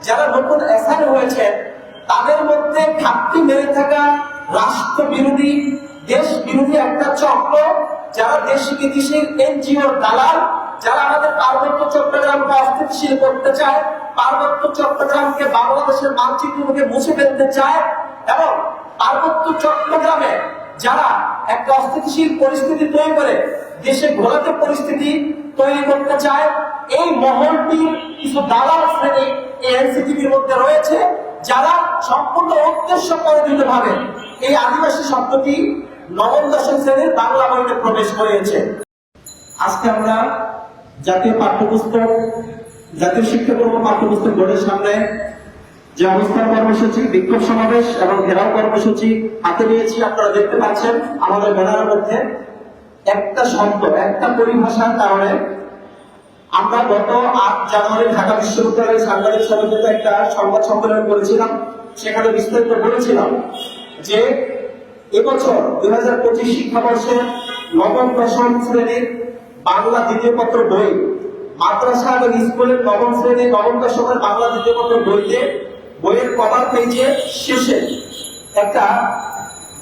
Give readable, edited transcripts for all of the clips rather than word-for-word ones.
যারা নতুন অ্যাসাইন হয়েছে তাদের মধ্যে ঘাটতি মেরে থাকা রাষ্ট্র বিরোধী, দেশ বিরোধী একটা চক্র, যারা দেশি বিদেশির এনজিওর দালাল, যারা আমাদের পার্বত্য চট্টগ্রামকে অস্থিতিশীল করতে চায়, পার্বত্য চট্টগ্রামকে বাংলাদেশের মানচিত্র থেকে মুছে ফেলতে চায়, এবং পার্বত্য চট্টগ্রামে যারা একটা অস্থিতিশীল পরিস্থিতি তৈরি করে দেশে ঘোলাটে পরিস্থিতি তৈরি করতে চায়, এই মহলটি কিছু দালাল শ্রেণী এনসিটিভির মধ্যে রয়েছে, যারা সম্পূর্ণ উদ্দেশ্য পরিণত ভাবে এই আদিবাসী শব্দটি নবম দশম শ্রেণীর বাংলা বইতে প্রবেশ করিয়েছে। আজকে আমরা জাতীয় পাঠ্যপুস্তক, জাতীয় শিক্ষাক্রম পাঠ্যপুস্তক বোর্ডের সামনে যে অবস্থান কর্মসূচি, বিক্ষোভ সমাবেশ এবং ঘেরাও কর্মসূচি হাতে নিয়েছি, আপনারা দেখতে পাচ্ছেন আমাদের ব্যানারের মধ্যে একটা শব্দ, একটা পরিভাষার কারণে আমরা গত 8 জানুয়ারি ঢাকা বিশ্ববিদ্যালয়ের সাংবাদিক সমিতিতে একটা সংবাদ সম্মেলন করেছিলাম। সেখানে বিস্তারিত বলেছিলাম যে এবছর 2025 শিক্ষাবর্ষে নবম দশম শ্রেণীর বাংলা দ্বিতীয় পত্র বই, মাদ্রাসা এবং স্কুলের নবম শ্রেণীর নবম দশমের বাংলা দ্বিতীয় পত্র বইতে বইয়ের কভার পেজে শেষে একটা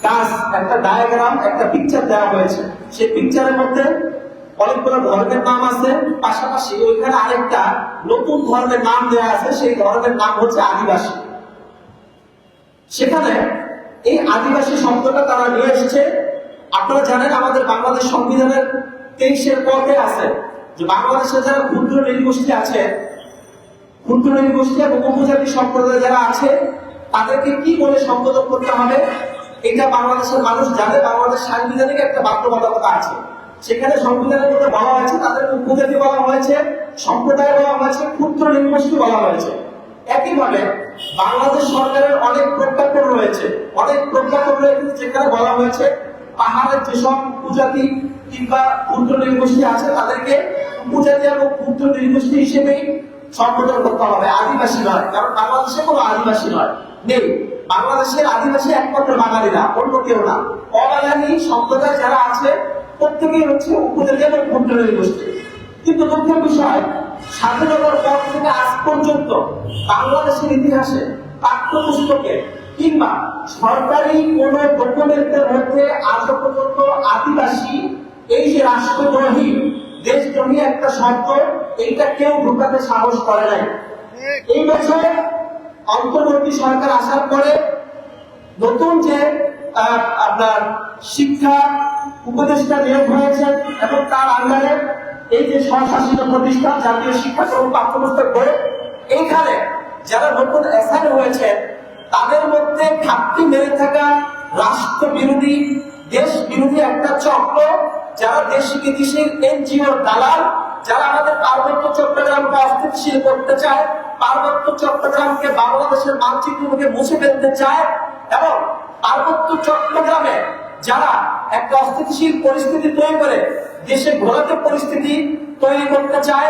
গাছ, একটা ডায়াগ্রাম, একটা পিকচার দেওয়া হয়েছে। সেই পিকচারের মধ্যে অনেকগুলো ধর্মের নাম আছে, পাশাপাশি ওইখানে আরেকটা নতুন ধর্মের নাম দেওয়া আছে, সেই ধর্মের নাম হচ্ছে আদিবাসী। সেখানে এই আদিবাসী শব্দটা তারা নিয়ে এসেছে। আপনারা জানেন আমাদের বাংলাদেশ সংবিধানের 23-এর পথে আছে যে বাংলাদেশে যারা ক্ষুদ্র নৃগোষ্ঠী আছে, ক্ষুদ্র নৃগোষ্ঠী এবং উপজাতি সম্প্রদায় যারা আছে, তাদেরকে কি বলে সম্বোধন করতে হবে এটা বাংলাদেশের মানুষ জানে। বাংলাদেশ সাংবিধানিক একটা বাধ্যবাধকতা আছে, সেখানে সংবিধানের মধ্যে বলা হয়েছে তাদেরকে উপজাতি বলা হয়েছে, সম্প্রদায় বলা হয়েছে, ক্ষুদ্র নৃগোষ্ঠী বলা হয়েছে। একইভাবে বাংলাদেশ সরকারের অনেক প্রজ্ঞাপন রয়েছে, যেখানে বলা হয়েছে পাহাড়ের যেসব উপজাতি কিংবা ক্ষুদ্র নৃগোষ্ঠী আছে তাদেরকে উপজাতি এবং ক্ষুদ্র নৃগোষ্ঠী হিসেবেই সম্বোধন করতে হবে, আদিবাসী নয়। কারণ বাংলাদেশে কোনো আদিবাসী নয়, নেই। বাংলাদেশের আদিবাসী একমাত্র বাঙালিরা, অন্য কেউ না। অবাঙালি সম্প্রদায় যারা আছে প্রত্যেকেই হচ্ছে উপজাতি এবং ক্ষুদ্র নৃগোষ্ঠী। কিন্তু দুঃখের বিষয়, স্বাধীনতার পর থেকে আজ পর্যন্ত বাংলাদেশের ইতিহাসে পাঠ্যপুস্তকে কিংবা সরকারি কোন ডকুমেন্টের মধ্যে আজ পর্যন্ত আদিবাসী, এই যে রাষ্ট্রদ্রোহী, দেশদ্রোহী একটা শব্দ, এইটা কেউ ঢোকাতে সাহস করে নাই। এই বছর অন্তর্বর্তী সরকার আসার পরে নতুন যে আপনার শিক্ষা উপদেষ্টা নিয়োগ হয়েছে এবং তার আন্ডারে এই যে স্বশাসিত প্রতিষ্ঠান জাতীয় শিক্ষাক্রম পাঠ্যপুস্তক বোর্ড, এইখানে যারা নতুন অ্যাসাইন হয়েছে তাদের মধ্যে ঘাটতি মেরে থাকা রাষ্ট্র বিরোধী, দেশ বিরোধী একটা চক্র, যারা দেশি বিদেশির এনজিওর দালাল, যারা আমাদের পার্বত্য চট্টগ্রামকে অস্থিতিশীল করতে চায়, পার্বত্য চট্টগ্রামকে বাংলাদেশের মানচিত্র থেকে মুছে ফেলতে চায়, এবং পার্বত্য চট্টগ্রামে যারা একটা অস্থিতিশীল পরিস্থিতি তৈরি করে দেশে ঘোলাটে পরিস্থিতি তৈরি করতে চায়,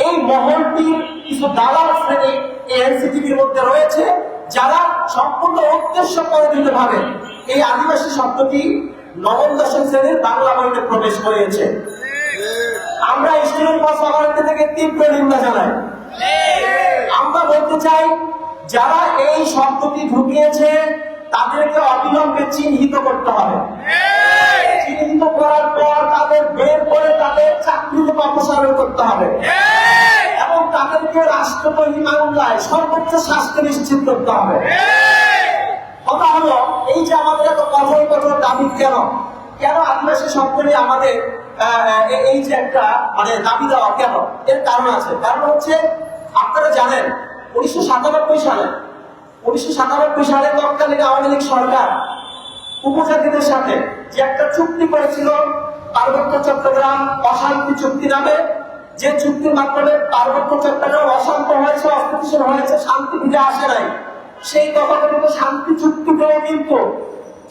এই মহলটি কিছু দালাল শ্রেণী এনসিটিভির মধ্যে রয়েছে, যারা সম্পূর্ণ উদ্দেশ্য পরিণত ভাবে এই আদিবাসী শব্দটি নবম দশম শ্রেণীর বাংলা বইতে প্রবেশ করিয়েছে। আমরা স্টুডেন্ট পাস অথরিটি থেকে তীব্র নিন্দা জানাই। আমরা বলতে চাই, যারা এই শব্দটি ঢুকিয়েছে তাদেরকে অবিলম্বে চিহ্নিত করতে হবে। চিহ্নিত করার পর তাদের বের করে তাদের চাকরি থেকে অপসারণ করতে হবে এবং তাদেরকে রাষ্ট্রদ্রোহী মামলায় সর্বোচ্চ শাস্তি নিশ্চিত করতে হবে। কথা হলো, এই যে আমাদের এত কঠোর কঠোর দাবি, কেন আদিবাসী শব্দ নিয়ে আমাদের এই যে একটা দাবি দেওয়া, কেন? এর কারণ আছে। কারণ হচ্ছে, আপনারা জানেন 1997 সালে তৎকালীন আওয়ামী লীগ সরকার উপজাতিদের সাথে যে একটা চুক্তি করেছিল, পার্বত্য চট্টগ্রাম অশান্তি চুক্তি নামে, যে চুক্তির মাধ্যমে পার্বত্য চট্টগ্রাম অশান্ত হয়েছে, অস্থিতিশীল হয়েছে, শান্তি ফিরে আসে নাই। সেই কথাটা কিন্তু শান্তি চুক্তি করে, কিন্তু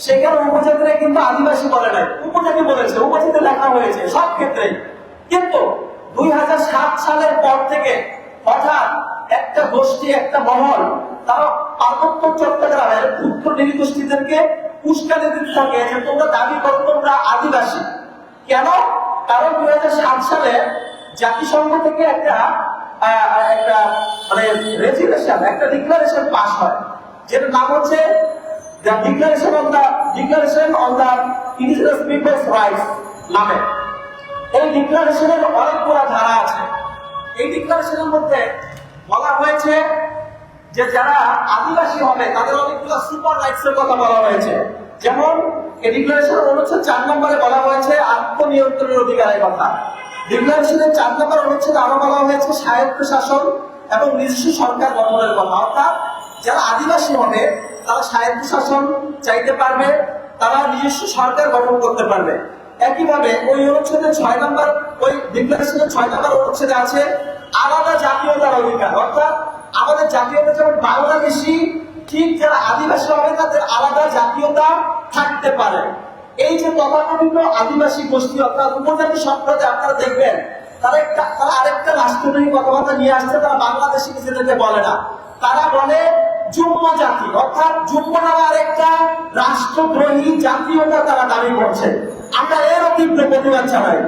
সেখানে উপজাতিরা কিন্তু আদিবাসী বলে নাই, উপজাতি বলেছে, উপজাতি লেখা হয়েছে সব ক্ষেত্রেই। কিন্তু 2007 সালের পর থেকে হঠাৎ একটা গোষ্ঠী, একটা মহল, তারা পার্বত্য চট্টগ্রামের ক্ষুদ্র নৃগোষ্ঠীদেরকে উস্কানি দিতে থাকে যে তোমরা দাবি করো তোমরা আদিবাসী। কেন? কারণ 2007 সালে জাতিসংঘ থেকে একটা একটা মানে রেজুলেশন, একটা ডিক্লারেশন পাস হয়, যেটার নাম হচ্ছে the declaration on the indigenous peoples rights নামে। এই ডিক্লারেশনের অনেকগুলো ধারা আছে। এই ডিক্লারেশনের মধ্যে বলা হয়েছে যে যারা আদিবাসী হবে তাদের অনেকগুলো সুপার রাইটস এর কথা বলা হয়েছে। যেমন এই ডিক্লারেশনের অনুচ্ছেদ 4 নম্বরে বলা হয়েছে আত্মনিয়ন্ত্রণের অধিকারের কথা। ডিক্লারেশনের 4 নম্বর অনুচ্ছেদে আরো বলা হয়েছে স্বায়ত্ত শাসন এবং নিজস্ব সরকার গঠনের কথা। অর্থাৎ যারা আদিবাসী হবে তারা স্বায়ত্ত শাসন চাইতে পারবে, তারা নিজস্ব সরকার গঠন করতে পারবে। একইভাবে ওই অনুচ্ছেদের 6 নম্বর, ওই ডিক্লারেশনের 6 নম্বর অনুচ্ছেদে আছে আলাদা জাতীয়তার অধিকার। অর্থাৎ আমাদের জাতীয়তা যেমন বাংলাদেশি, ঠিক যারা আদিবাসী হবে তাদের আলাদা জাতীয়তা থাকতে পারে। এই যে তথাকথিত আদিবাসী গোষ্ঠী অর্থাৎ উপজাতি সম্প্রদায়, আপনারা দেখবেন তারা আরেকটা রাষ্ট্রদ্রোহী কথাবার্তা নিয়ে আসছে। তারা বাংলাদেশি নিজেদেরকে বলে না, তারা বলে যুগ্ম জাতি, অর্থাৎ যুগ্ম নামে আরেকটা রাষ্ট্রদ্রোহী জাতীয়তা তারা দাবি করছে। আমরা এর তীব্র প্রতিবাদ জানাই।